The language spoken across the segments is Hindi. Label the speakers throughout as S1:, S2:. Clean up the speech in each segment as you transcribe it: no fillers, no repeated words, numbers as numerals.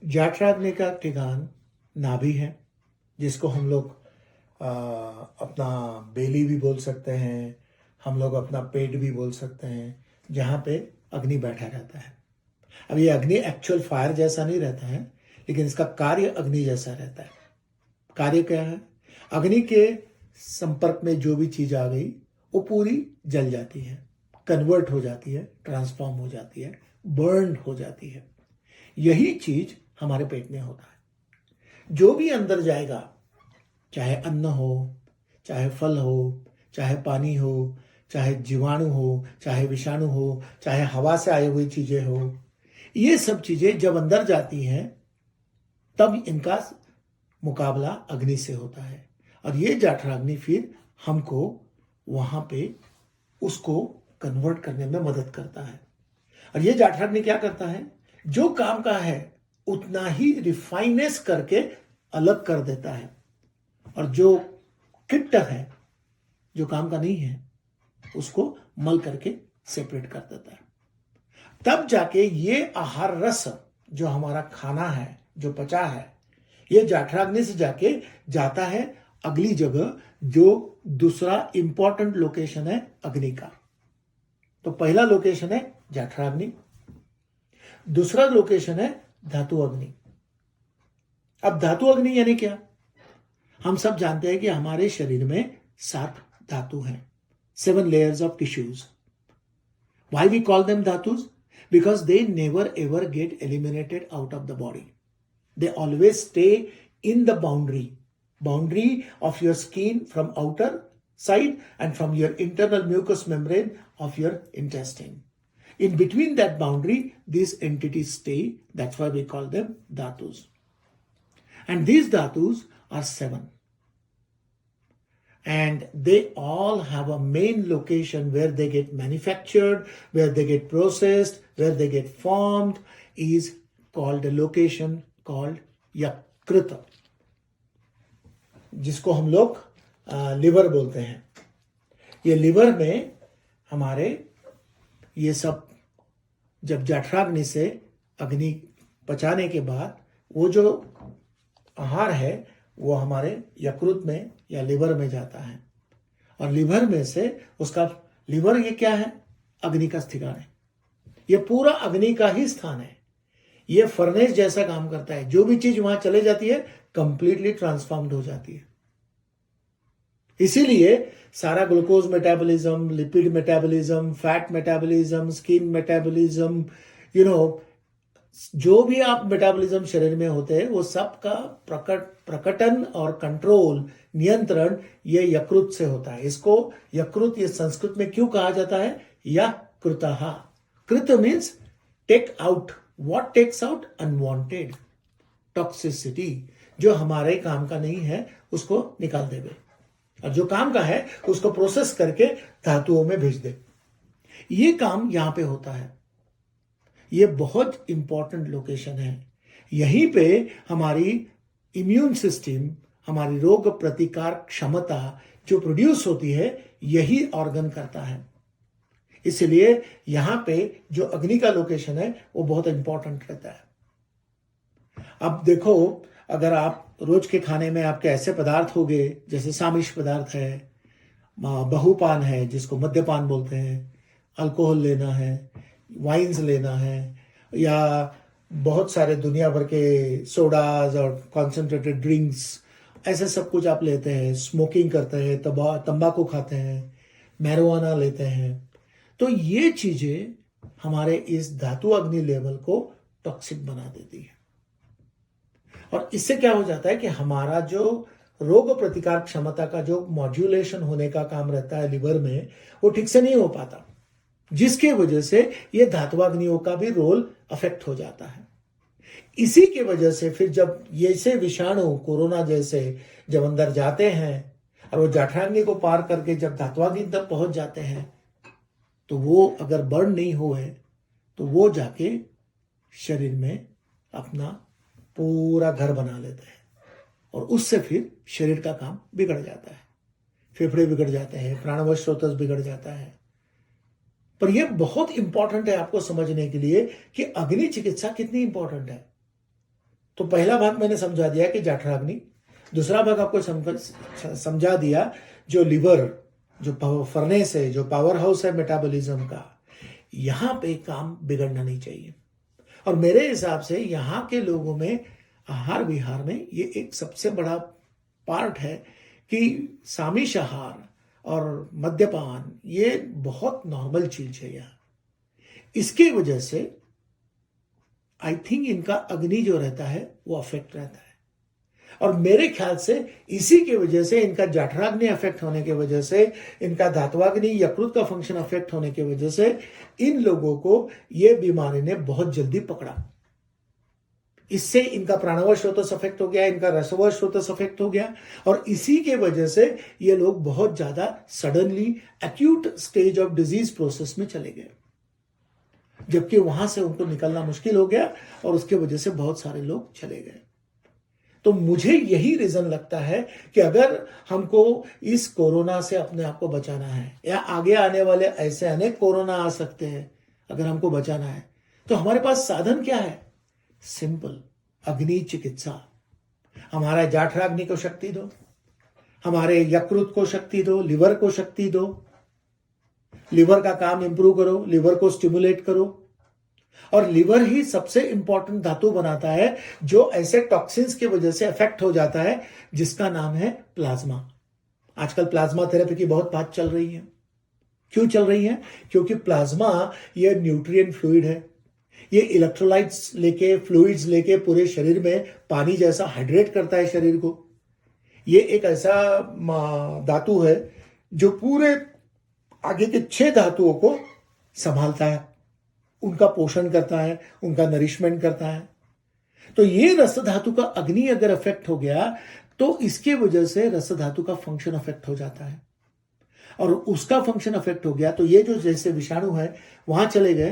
S1: जठराग्नि का ठिकान नाभि है, जिसको हम लोग अपना बेली भी बोल सकते हैं, हम लोग अपना पेट भी बोल सकते हैं, जहाँ पे अग्नि बैठा रहता है। अब ये अग्नि एक्चुअल फायर जैसा नहीं रहता है, लेकिन इसका कार्य अग्नि जैसा रहता है। कार्य क्या है? अग्नि के संपर्क में जो भी चीज आ गई वो पूरी जल जाती है, कन्वर्ट हो जाती है, ट्रांसफॉर्म हो जाती है, बर्न हो जाती है। यही चीज हमारे पेट में होता है। जो भी अंदर जाएगा, चाहे अन्न हो, चाहे फल हो, चाहे पानी हो, चाहे जीवाणु हो, चाहे विषाणु हो, चाहे हवा से आई हुई चीजें हो, ये सब चीजें जब अंदर जाती हैं तब इनका मुकाबला अग्नि से होता है। और ये जठराग्नि फिर हमको वहां पे उसको कन्वर्ट करने में मदद करता है। और ये जठराग्नि क्या करता है? जो काम का है उतना ही रिफाइनेस करके अलग कर देता है, और जो किट्ट है, जो काम का नहीं है, उसको मल करके सेपरेट कर देता है। तब जाके ये आहार रस जो हमारा खाना है, जो पचा है, ये जठराग्नि से जाके जाता है अगली जगह, जो दूसरा इंपॉर्टेंट लोकेशन है अग्नि का। तो पहला लोकेशन है जठराग्नि, दूसरा लोकेशन है धातु अग्नि। अब धातु अग्नि यानी क्या? हम सब जानते हैं कि हमारे शरीर में 7 धातु हैं, 7 layers of tissues. Why we call them dhatus? Because they never ever get eliminated out of the body. They always stay in the boundary of your skin from outer side and from your internal mucous membrane of your intestine. In between that boundary, these entities stay. That's why we call them dhatus. And these dhatus are 7. And they all have a main location where they get manufactured, where they get processed, where they get formed, is called a location called यकृत, जिसको हम लोग लिवर बोलते हैं। ये लिवर में हमारे ये सब जब जठराग्नि से अग्नि पचाने के बाद वो जो आहार है वो हमारे यकृत में या लिवर में जाता है, और लिवर में से उसका लिवर ये क्या है? अग्नि का ठिकाना है। ये पूरा अग्नि का ही स्थान है। ये फर्नेस जैसा काम करता है। जो भी चीज वहां चले जाती है कंप्लीटली ट्रांसफॉर्म्ड हो जाती है। इसीलिए सारा glucose metabolism, lipid metabolism, fat metabolism, skin metabolism, जो भी आप मेटाबॉलिज्म शरीर में होते हैं वो सब का प्रकटन और कंट्रोल, नियंत्रण ये यकृत से होता है। इसको यकृत ये संस्कृत में क्यों कहा जाता है? यकृतः। कृत means take out. What takes out? Unwanted toxicity, जो हमारे काम का नहीं है उसको निकाल देवे, और जो काम का है उसको प्रोसेस करके धातुओं में भेज दे। ये काम यहां पे होता है। ये बहुत इंपॉर्टेंट लोकेशन है। यहीं पे हमारी इम्यून सिस्टम, हमारी रोग प्रतिकार क्षमता जो प्रोड्यूस होती है, यही ऑर्गन करता है। इसलिए यहां पे जो अग्नि का लोकेशन है वो बहुत इंपॉर्टेंट रहता है। अब देखो, अगर आप रोज के खाने में आपके ऐसे पदार्थ हो गए जैसे सामिष पदार्थ है, बहुपान है जिसको मद्यपान बोलते हैं, अल्कोहल लेना है, वाइन्स लेना है, या बहुत सारे दुनिया भर के सोडाज और कॉन्सेंट्रेटेड ड्रिंक्स, ऐसे सब कुछ आप लेते हैं, स्मोकिंग करते हैं, तंबाकू खाते हैं, मैरिजुआना लेते हैं, तो ये चीजें हमारे इस धातु अग्नि लेवल को टॉक्सिक बना देती है। और इससे क्या हो जाता है कि हमारा जो रोग प्रतिकार क्षमता का जो मॉड्यूलेशन होने का काम रहता है लिवर में, वो ठीक से नहीं हो पाता, जिसके वजह से ये धात्वाग्नियों का भी रोल अफेक्ट हो जाता है। इसी के वजह से फिर जब ये से विषाणु कोरोना जैसे जब अंदर जाते हैं और वो जठराग्नि को पार करके जब धात्वाग्नि तक पहुंच जाते हैं, तो वो अगर बर्न नहीं हुए तो वो जाके शरीर में अपना पूरा घर बना लेते हैं, और उससे फिर शरीर का काम बिगड़ जाता है। फेफड़े बिगड़ जाते हैं, प्राणवायु स्रोतस बिगड़ जाता है। पर यह बहुत इंपॉर्टेंट है आपको समझने के लिए कि अग्नि चिकित्सा कितनी इंपॉर्टेंट है। तो पहला भाग मैंने समझा दिया कि जठराग्नि, दूसरा भाग आपको समझा दिया जो लिवर, जो फर्नेस है, जो पावर हाउस है मेटाबॉलिज्म का, यहां पे काम बिगड़ना नहीं चाहिए। और मेरे हिसाब से यहां के लोगों में आहार विहार में ये एक सबसे बड़ा पार्ट है कि सामिष आहार और मद्यपान ये बहुत नॉर्मल चीज है यहाँ। इसकी वजह से आई थिंक इनका अग्नि जो रहता है वो अफेक्ट रहता है, और मेरे ख्याल से इसी की वजह से इनका जठराग्नि अफेक्ट होने की वजह से, इनका धात्वाग्नि यकृत का फंक्शन अफेक्ट होने की वजह से इन लोगों को ये बीमारी ने बहुत जल्दी पकड़ा। इससे इनका प्राणवायु स्रोतस अफेक्ट हो गया, इनका रसवायु स्रोतस अफेक्ट हो गया, और इसी के वजह से ये लोग बहुत ज्यादा suddenly acute stage of disease process में चले गए, जबकि वहां से उनको निकलना मुश्किल हो गया और उसके वजह से बहुत सारे लोग चले गए। तो मुझे यही रीजन लगता है कि अगर हमको इस कोरोना से अपने आप को बचाना है, या आगे आने वाले ऐसे अनेक कोरोना आ सकते हैं, अगर हमको बचाना है तो हमारे पास साधन क्या है? सिंपल, अग्नि चिकित्सा। हमारा जठराग्नि को शक्ति दो, हमारे यकृत को शक्ति दो, लिवर को शक्ति दो, लिवर का काम इंप्रूव करो, लिवर को स्टिमुलेट करो। और लिवर ही सबसे इंपॉर्टेंट धातु बनाता है जो ऐसे टॉक्सिन्स की वजह से अफेक्ट हो जाता है, जिसका नाम है प्लाज्मा। आजकल प्लाज्मा थेरेपी की बहुत बात चल रही है। क्यों चल रही है? क्योंकि प्लाज्मा ये न्यूट्रिएंट फ्लूइड है, ये इलेक्ट्रोलाइट्स लेके, फ्लूइड्स लेके पूरे शरीर में पानी जैसा हाइड्रेट करता है शरीर को। ये एक ऐसा धातु है जो पूरे आगे के 6 धातुओं को संभालता है, उनका पोषण करता है, उनका नरिशमेंट करता है। तो ये रस धातु का अग्नि अगर अफेक्ट हो गया तो इसके वजह से रस धातु का फंक्शन अफेक्ट हो जाता है, और उसका फंक्शन अफेक्ट हो गया तो ये जो जैसे विषाणु है वहां चले गए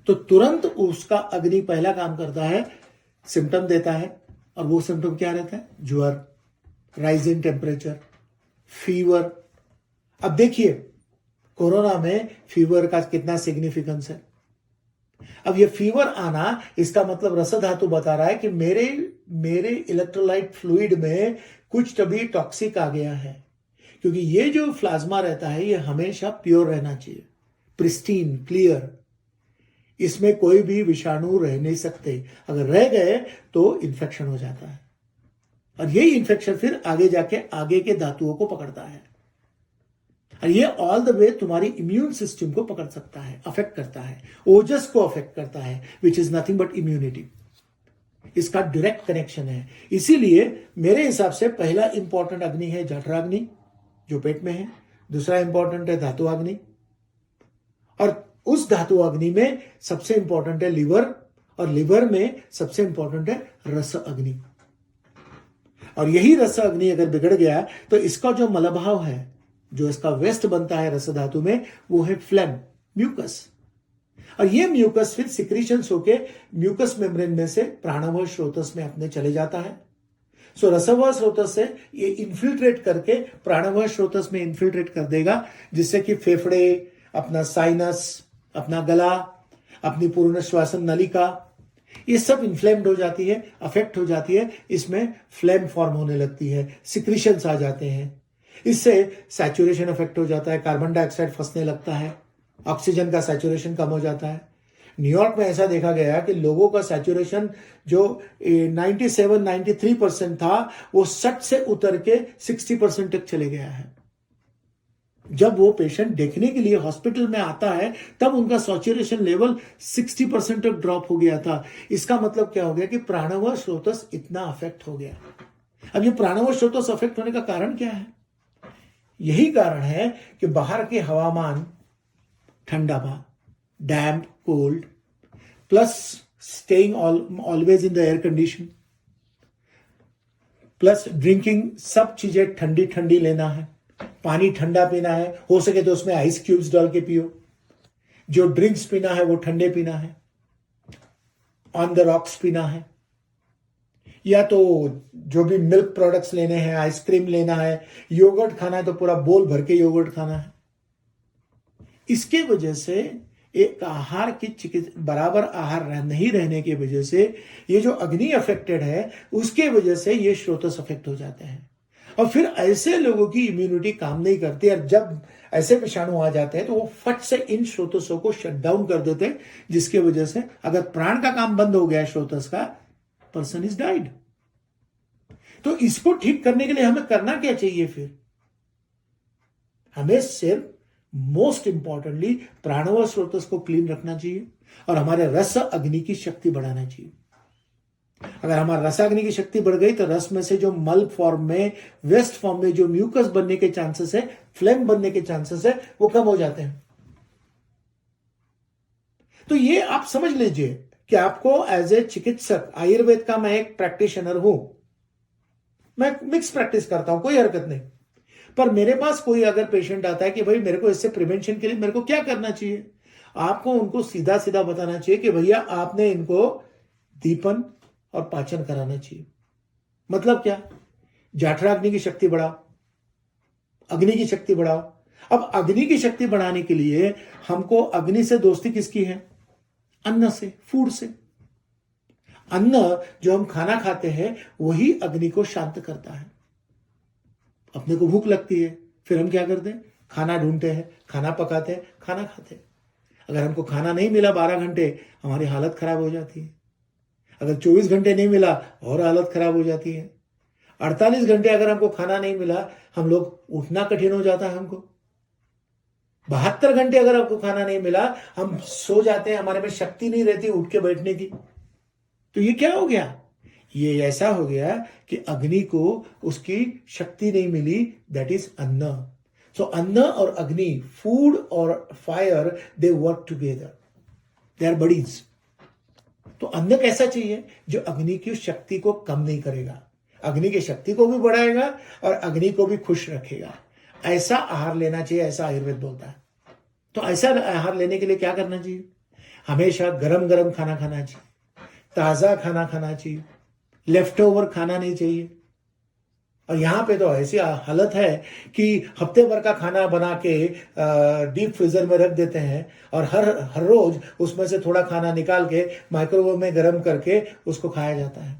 S1: तो तुरंत उसका अग्नि पहला काम करता है, सिम्टम देता है। और वो सिम्टम क्या रहता है? ज्वर, राइज इन टेम्परेचर, फीवर। अब देखिए कोरोना में फीवर का कितना सिग्निफिकेंस है। अब ये फीवर आना, इसका मतलब रस धातु बता रहा है कि मेरे इलेक्ट्रोलाइट फ्लूइड में कुछ तभी टॉक्सिक आ गया है, क्योंकि ये जो प्लाज्मा रहता है ये हमेशा प्योर रहना चाहिए, प्रिस्टीन, क्लियर। इसमें कोई भी विषाणु रह नहीं सकते, अगर रह गए तो इन्फेक्शन हो जाता है, और यही इन्फेक्शन फिर आगे जाके आगे के धातुओं को पकड़ता है, और ये ऑल द वे तुम्हारी इम्यून सिस्टम को पकड़ सकता है, अफेक्ट करता है, ओजस को अफेक्ट करता है, which is nothing but immunity. इसका डायरेक्ट कनेक्शन है। इसीलिए मेरे हिसाब से पहला इंपॉर्टेंट अग्नि है जठराग्नि जो पेट में है, दूसरा इंपॉर्टेंट है धातु अग्नि, और उस धातु अग्नि में सबसे इंपॉर्टेंट है लिवर, और लिवर में सबसे इंपॉर्टेंट है रस अग्नि। और यही रस अग्नि अगर बिगड़ गया तो इसका जो मलभाव है, जो इसका वेस्ट बनता है रस धातु में, वो है फ्लेम, म्यूकस। और ये म्यूकस फिर सिक्रीशंस होके म्यूकस मेम्ब्रेन में से प्राणवायु स्रोतस में अपने चले जाता है। सो रसवायु स्रोतस से ये इन्फिल्ट्रेट करके प्राणवायु स्रोतस में इन्फिल्ट्रेट कर देगा, जिससे कि फेफड़े, अपना साइनस, अपना गला, अपनी पूर्ण श्वसन नलिका, ये सब इन्फ्लेम्ड हो जाती है, अफेक्ट हो जाती है। इसमें फ्लेम फॉर्म होने लगती है, सिक्रीशंस आ जाते हैं, इससे सैचुरेशन अफेक्ट हो जाता है, कार्बन डाइऑक्साइड फंसने लगता है, ऑक्सीजन का सैचुरेशन कम हो जाता है। न्यूयॉर्क में ऐसा देखा गया कि लोगों का सैचुरेशन जो 97-93% था वो 60 से उतर के 60% तक चले गया है। जब वो पेशेंट देखने के लिए हॉस्पिटल में आता है तब उनका सैचुरेशन लेवल 60% तक ड्रॉप हो गया था। इसका मतलब क्या हो गया कि प्राणवायु स्रोतस इतना अफेक्ट हो गया। अब ये प्राणवायु स्रोतस अफेक्ट होने का कारण क्या है? यही कारण है कि बाहर के हवामान ठंडा बा, damp, cold, plus staying always in the air condition, plus drinking, सब चीजें ठंडी ठंडी लेना है, पानी ठंडा पीना है, हो सके तो उसमें आइस क्यूब्स डाल के पियो, जो ड्रिंक्स पीना है वो ठंडे पीना है, ऑन द रॉक्स पीना है, या तो जो भी मिल्क प्रोडक्ट्स लेने हैं, आइसक्रीम लेना है, योगर्ट खाना है तो पूरा बोल भर के योगर्ट खाना है। इसके वजह से एक आहार की बराबर आहार नहीं रहने की वजह से ये जो अग्नि अफेक्टेड है उसके वजह से ये स्रोतस अफेक्ट हो जाते हैं। और फिर ऐसे लोगों की इम्यूनिटी काम नहीं करती, और जब ऐसे विषाणु आ जाते हैं तो वो फट से इन स्रोतसों को शट डाउन कर देते हैं, जिसकी वजह से अगर प्राण का काम बंद हो गया स्रोतस का, पर्सन इज डाइड। तो इसको ठीक करने के लिए हमें करना क्या चाहिए फिर? हमें सिर्फ मोस्ट इंपॉर्टेंटली प्राणव स्रोतस को क्लीन रखना चाहिए और हमारे रस अग्नि की शक्ति बढ़ाना चाहिए। अगर हमारा रसाग्नि की शक्ति बढ़ गई तो रस में से जो मल फॉर्म में, वेस्ट फॉर्म में जो म्यूकस बनने के चांसेस है, फ्लेम बनने के चांसेस है, वो कम हो जाते हैं। तो ये आप समझ लीजिए कि आपको एज ए चिकित्सक, आयुर्वेद का मैं एक प्रैक्टिशनर हूं, मैं मिक्स प्रैक्टिस करता हूं, कोई हरकत नहीं। पर मेरे पास कोई अगर पेशेंट आता है कि भाई मेरे को इससे प्रिवेंशन के लिए मेरे को क्या करना चाहिए, आपको उनको सीधा सीधा बताना चाहिए कि भैया आपने इनको दीपन और पाचन कराना चाहिए। मतलब क्या? जाठराग्नि की शक्ति बढ़ाओ, अग्नि की शक्ति बढ़ाओ। अब अग्नि की शक्ति बढ़ाने के लिए हमको अग्नि से दोस्ती किसकी है? अन्न से, फूड से। अन्न जो हम खाना खाते हैं वही अग्नि को शांत करता है। अपने को भूख लगती है, फिर हम क्या करते हैं? खाना ढूंढते हैं, खाना पकाते हैं, खाना खाते हैं। अगर हमको खाना नहीं मिला 12 घंटे, हमारी हालत खराब हो जाती है। अगर 24 घंटे नहीं मिला और हालत खराब हो जाती है। 48 घंटे अगर हमको खाना नहीं मिला, हम लोग उठना कठिन हो जाता है हमको। 72 घंटे अगर आपको खाना नहीं मिला, हम सो जाते हैं, हमारे में शक्ति नहीं रहती उठ के बैठने की। तो ये क्या हो गया? ये ऐसा हो गया कि अग्नि को उसकी शक्ति नहीं मिली, दैट इज अन्न। सो अन्न और अग्नि, फूड और fire, they work together, they are buddies. तो अन्न कैसा चाहिए? जो अग्नि की शक्ति को कम नहीं करेगा, अग्नि की शक्ति को भी बढ़ाएगा और अग्नि को भी खुश रखेगा। ऐसा आहार लेना चाहिए, ऐसा आयुर्वेद बोलता है। तो ऐसा आहार लेने के लिए क्या करना चाहिए? हमेशा गरम गरम खाना खाना चाहिए, ताजा खाना खाना चाहिए, लेफ्ट ओवर खाना नहीं चाहिए। और यहां पे तो ऐसी हालत है कि हफ्ते भर का खाना बना के डीप फ्रीजर में रख देते हैं और हर रोज उसमें से थोड़ा खाना निकाल के माइक्रोवेव में गर्म करके उसको खाया जाता है।